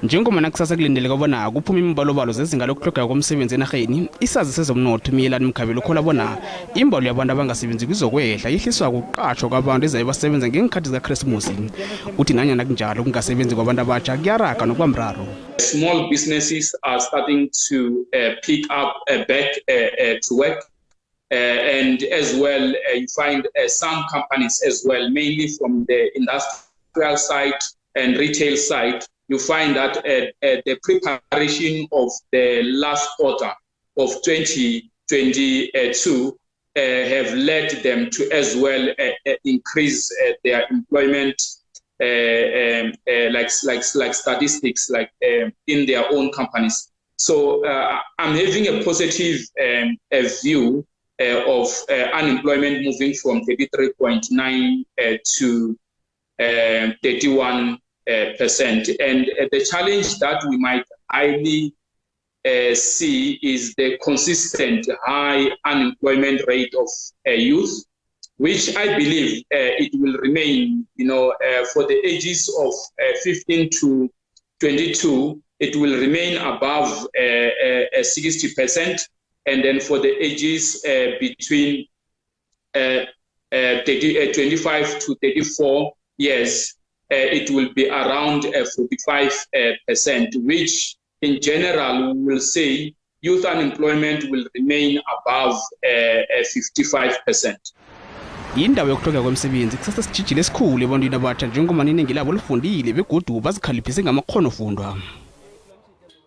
Njengoba nakusasa kulindeleka bona kuphuma imbalobalo zezinga lokuhlogeka komsebenzi enarheni, isazi sezomnotho Miyelani Mkhabela ukholwa bona imbalo yabantu abangasebenziko izokwehla yehliswa kuqatjhwa kwabantu ezabe basebenza ngeenkhathi zikaKhrisimuse. Uthi nanyana kunjalo kungasebenzi kwabantu abatsha kuyaraga nokubamraro. Small businesses are starting to pick up back to work. And as well, you find some companies as well, mainly from the industrial side and retail side, you find that the preparation of the last quarter of 2022 have led them to as well increase their employment, like statistics, like in their own companies. So I'm having a positive view of unemployment moving from 33.9 to 31%. And the challenge that we might highly see is the consistent high unemployment rate of youth, which I believe it will remain, for the ages of 15 to 22, it will remain above 60%. And then for the ages between 25 to 34 years, it will be around 45%, which in general we will say youth unemployment will remain above 55%. Iindaba yokuhlogeka kwemisebenzi kusasa sijijile esikhulu ebantwini abatsha njengoba iningi labo lifundile begodu bazikhaliphise ngamakghonofundwa.